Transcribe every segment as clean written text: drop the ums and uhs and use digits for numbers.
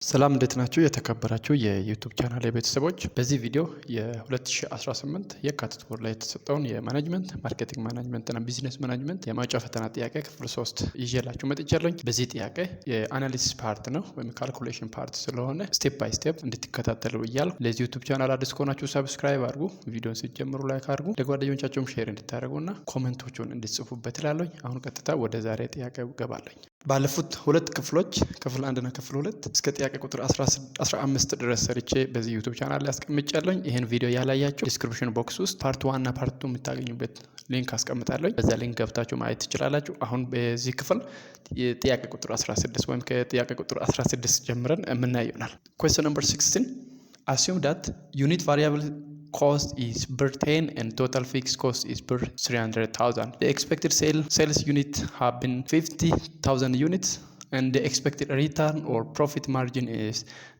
ሰላም እንዴት ናችሁ? የተከበራችሁ የዩቲዩብ ቻናል ቤተሰቦች፣ በዚህ ቪዲዮ የ2018 የካቲት ወር ላይ የተሰጠውን የማኔጅመንት ማርኬቲንግ ማኔጅመንት እና ቢዝነስ ማኔጅመንት የማውጫ ፈተና ጥያቄ ክፍል 3 ይዤላችሁ መጥቻለሁ። በዚህ ጥያቄ የአናሊሲስ ፓርት ነው ወይም ካልኩሌሽን ፓርት ስለሆነ ስቴፕ ባይ ስቴፕ እንድትከታተሉ እያልኩ ለዚህ ዩቲዩብ ቻናል አዲስ ከሆናችሁ ሰብስክራይብ አድርጉ፣ ቪዲዮን ሲጀምሩ ላይክ አድርጉ፣ ለጓደኞቻችሁም ሼር እንድታደርጉና ኮሜንቶቹን እንድትጽፉበት እላለሁ። አሁን ቀጥታ ወደ ዛሬ ጥያቄ ገባለሁ። ባለፉት ሁለት ክፍሎች ክፍል 1 እና ክፍል 2 እስከ ጥያቄ ቁጥር 15 ድረስ ሰርቼ በዚህ ዩቲዩብ ቻናል ላይ አስቀምጫለሁ። ይሄን ቪዲዮ ያላያችሁ ዲስክሪፕሽን ቦክስ ውስጥ ፓርት 1 እና ፓርት 2 የምታገኙበት ሊንክ አስቀምጣለሁ። በዛ ሊንክ ገብታችሁ ማየት ትችላላችሁ። አሁን በዚህ ክፍል ጥያቄ ቁጥር 16 ወይም ከጥያቄ ቁጥር 16 ጀምረን የምናየው ይሆናል። question number 16 assume that unit variable cost is per 10 and total fixed cost is per 300,000. The expected sales unit have been 50,000 units and the expected return or profit margin is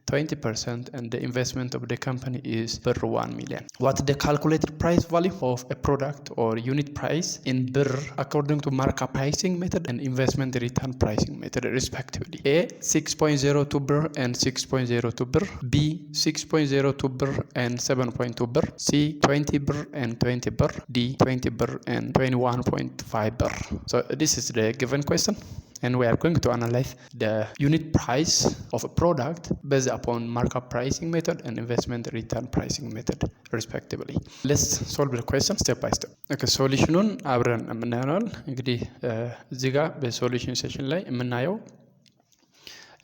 20% and the investment of the company is per 1 million. What the calculated price value of a product or unit price in BRR according to markup pricing method and investment return pricing method respectively? A 6.02 BRR and 6.02 BRR, B 6.02 BRR and 7.2 BRR, C 20 BRR and 20 BRR, D 20 BRR and 21.5 BRR. So this is the given question. And we are going to analyze the unit price of a product based upon markup pricing method and investment return pricing method respectively. Let's solve the question step by step. Okay, solution አብረን የምናየው እንግዲህ እዚህ ጋር በሶሉሽን ሴሽን ላይ የምናየው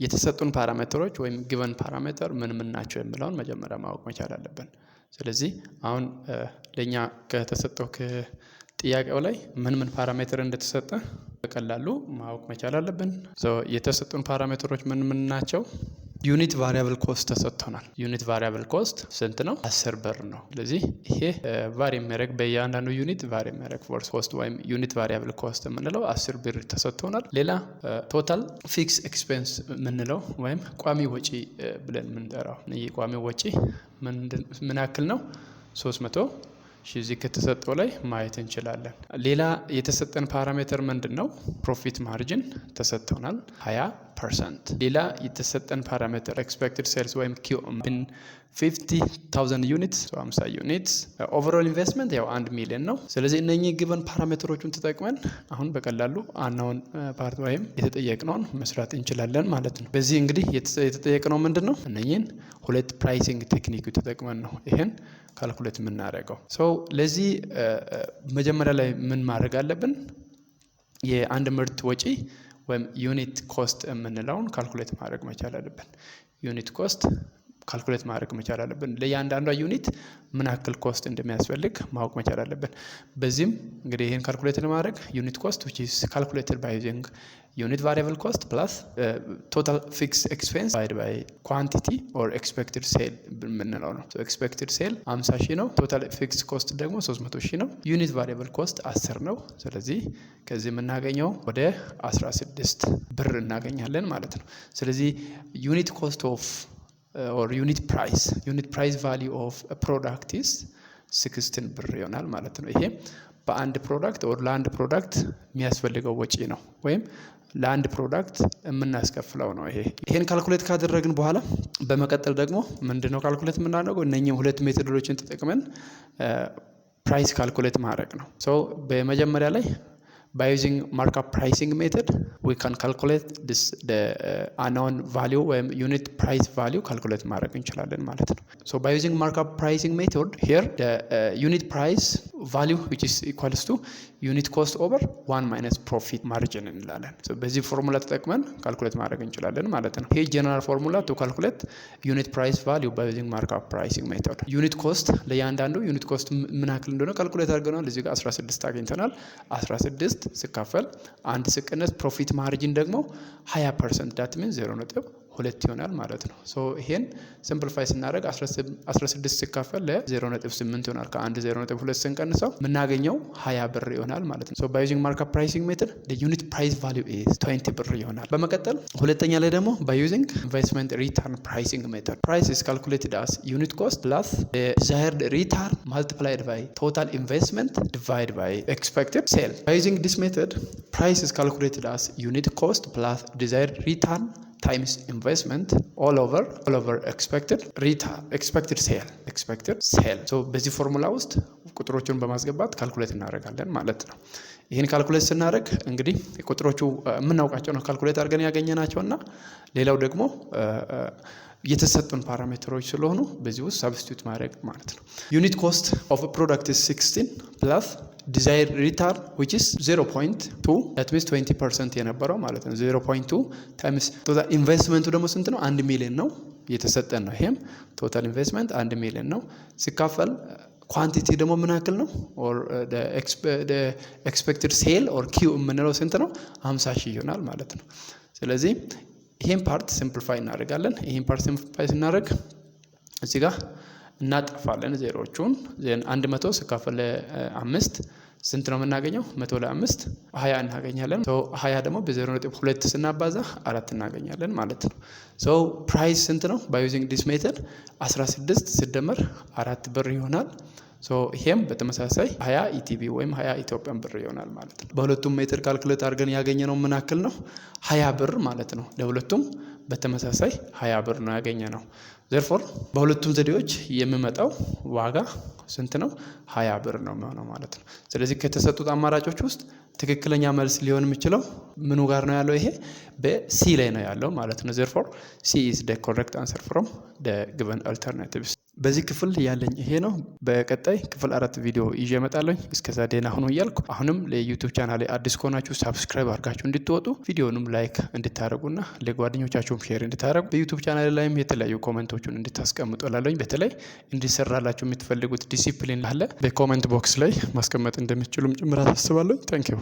የተሰጡን ፓራሜትሮች ወይም given ፓራሜትር ምን ናቸው የሚለውን መጀመሪያ ማወቅ መቻል አለብን። ስለዚህ አሁን ለኛ ከተሰጠው ጥያቄው ላይ ምን ፓራሜትር እንደተሰጠ በቀላሉ ማወቅ መቻል አለብን። የተሰጡን ፓራሜትሮች ምን ናቸው? ዩኒት ቫሪያብል ኮስት ተሰጥቶናል። ዩኒት ቫሪያብል ኮስት ስንት ነው? 10 ብር ነው። ስለዚህ ይሄ ቫሪ የሚያደርግ በእያንዳንዱ ዩኒት ቫሪ የሚያደርግ ፎርስ ኮስት ወይም ዩኒት ቫሪያብል ኮስት የምንለው 10 ብር ተሰጥቶናል። ሌላ ቶታል ፊክስ ኤክስፔንስ የምንለው ወይም ቋሚ ወጪ ብለን የምንጠራው ይሄ ቋሚ ወጪ ምን ያክል ነው? 300 እዚህ ከተሰጠው ላይ ማየት እንችላለን። ሌላ የተሰጠን ፓራሜትር ምንድነው? ፕሮፊት ማርጂን ተሰጥቶናል 20%። ሌላ የተሰጠን ፓራሜትር ኤክስፔክትድ ሴልስ ወይም ኪዩም 50,000 ዩኒትስ 50 ዩኒትስ። ኦቨርኦል ኢንቨስትመንት ያው 1 ሚሊዮን ነው። ስለዚህ እነኚህ ጊቨን ፓራሜትሮቹን ተጠቅመን አሁን በቀላሉ አናውን ፓርት ወይም የተጠየቅነውን መስራት እንችላለን ማለት ነው። በዚህ እንግዲህ የተጠየቅነው ምንድነው? እነኚህን ሁለት ፕራይሲንግ ቴክኒክ ተጠቅመን ነው ይሄን ካልኩሌት የምናደርገው። ለዚህ መጀመሪያ ላይ ምን ማድረግ አለብን? የአንድ ምርት ወጪ ወይም ዩኒት ኮስት የምንለውን ካልኩሌት ማድረግ መቻል አለብን። ዩኒት ኮስት ካልኩሌት ማድረግ መቻል አለብን። ለእያንዳንዷ ዩኒት ምን ያክል ኮስት እንደሚያስፈልግ ማወቅ መቻል አለብን። በዚህም እንግዲህ ይሄን ካልኩሌት ለማድረግ ዩኒት ኮስት which is calculated by using unit variable cost plus total fixed expense divided by quantity or expected sale የምንለው ነው። expected sale 50,000 ነው። total fixed cost ደግሞ 300,000 ነው። unit variable cost 10 ነው። ስለዚህ ከዚህ የምናገኘው ወደ 16 ብር እናገኛለን ማለት ነው። ስለዚህ unit cost of or unit price value of a product is 16 ብር ይሆናል ማለት ነው። ይሄ በአንድ ፕሮዳክት or ለአንድ ፕሮዳክት የሚያስፈልገው ወጪ ነው ወይም ለአንድ ፕሮዳክት የምናስከፍለው ነው። ይሄን ካልኩሌት ካደረግን በኋላ በመቀጠል ደግሞ ምንድነው ካልኩሌት የምናደርገው? እነኚህ ሁለት ሜቶዶችን ተጠቅመን ፕራይስ ካልኩሌት ማድረግ ነው። በመጀመሪያ ላይ by using markup pricing method we can calculate the unknown value ወይም unit price value calculate ማድረግ እንችላለን ማለት ነው። by using markup pricing method here the unit price value which is equals to unit cost over 1 minus profit margin እንላለን። በዚህ ፎርሙላ ተጠቅመን ካልኩሌት ማድረግ እንችላለን ማለት ነው። ይሄ ጀነራል ፎርሙላ to calculate unit price value by using markup pricing method። unit cost ለእያንዳንዱ ዩኒት ኮስት ምን ያክል እንደሆነ ካልኩሌት አድርገናል። እዚህ ጋር 16 አግኝተናል። 16 ሲካፈል አንድ ሲቀነስ ፕሮፊት ማርጂን ደግሞ 20% that means 0.2 ይሆናል ማለት ነው። ይሄን ሲምፕሊፋይ ስናደርግ 16 ሲካፈል ለ0.8 ይሆናል። ከአንድ 0.2 ስንቀንሰው የምናገኘው 20 ብር ይሆናል ማለት ነው። by using markup pricing method the unit price value is 20 ብር ይሆናል። በመቀጠል ሁለተኛ ላይ ደግሞ by using investment return pricing method price is calculated as unit cost plus the desired return multiplied by total investment divided by expected sale. By using this method price is calculated as unit cost plus desired return ታይምስ ኢንቨስትመንት ኦል ኦቨር ኤክስፔክትድ ሴል። በዚህ ፎርሙላ ውስጥ ቁጥሮቹን በማስገባት ካልኩሌት እናደርጋለን ማለት ነው። ይህን ካልኩሌት ስናደርግ እንግዲህ ቁጥሮቹ የምናውቃቸው ነው ካልኩሌት አድርገን ያገኘናቸው እና ሌላው ደግሞ የተሰጡን ፓራሜትሮች ስለሆኑ በዚህ ውስጥ ሰብስቲቱት ማድረግ ማለት ነው። ዩኒት ኮስት ኦፍ ፕሮዳክት 16 ፕላስ ዲዛይር ሪተርን which is 0.2 that means 20% የነበረው ማለት ነው። 0.2 ታይምስ ቶታል ኢንቨስትመንቱ ደግሞ ስንት ነው? 1 ሚሊዮን ነው የተሰጠን ነው። ይሄም ቶታል ኢንቨስትመንት 1 ሚሊዮን ነው ሲካፈል ኳንቲቲ ደግሞ ምን ያክል ነው? ኦር ኤክስፔክትድ ሴል ኦር ኪው የምንለው ስንት ነው? 50,000 ይሆናል ማለት ነው። ስለዚህ ይሄን ፓርት ሲምፕሊፋይ እናደርጋለን። ይሄን ፓርት ሲምፕሊፋይ ስናደርግ እዚህ ጋር እናጠፋለን ዜሮዎቹን። 100 ሲካፈል 5 ስንት ነው የምናገኘው? 100 ለ5 20 እናገኛለን። 20 ደግሞ በ0.2 ስናባዛ 4 እናገኛለን ማለት ነው። ፕራይስ ስንት ነው? ባይ ዩዚንግ ዲስ ሜተድ 16 ሲደመር 4 ብር ይሆናል። ይሄም በተመሳሳይ 20 ኢቲቢ ወይም 20 ኢትዮጵያን ብር ይሆናል ማለት ነው። በሁለቱም ሜትር ካልኩሌት አድርገን ያገኘነው ምን ያክል ነው? 20 ብር ማለት ነው። ለሁለቱም በተመሳሳይ 20 ብር ነው ያገኘነው። ዘርፎር በሁለቱም ዘዴዎች የሚመጣው ዋጋ ስንት ነው? 20 ብር ነው የሚሆነው ማለት ነው። ስለዚህ ከተሰጡት አማራጮች ውስጥ ትክክለኛ መልስ ሊሆን የሚችለው ምኑ ጋር ነው ያለው? ይሄ በሲ ላይ ነው ያለው ማለት ነው። ዘርፎር ሲ ኢዝ the correct answer from the given alternatives። በዚህ ክፍል ያለኝ ይሄ ነው። በቀጣይ ክፍል 4 ቪዲዮ ይዤ እመጣለሁ። እስከዛ ደህና ሁኑ እያልኩ አሁንም ለዩቲዩብ ቻናሌ አዲስ ከሆናችሁ ሳብስክራይብ አድርጋችሁ እንድትወጡ ቪዲዮንም ላይክ እንድታደርጉና ለጓደኞቻችሁም ሼር እንድታደርጉ በዩቲዩብ ቻናሌ ላይም የተለያዩ ኮሜንቶችን እንድታስቀምጡ እላለሁኝ። በተለይ እንዲሰራላችሁ የምትፈልጉት ዲሲፕሊን አለ በኮሜንት ቦክስ ላይ ማስቀመጥ እንደምትችሉም ጭምር አሳስባለሁ። ታንኪዩ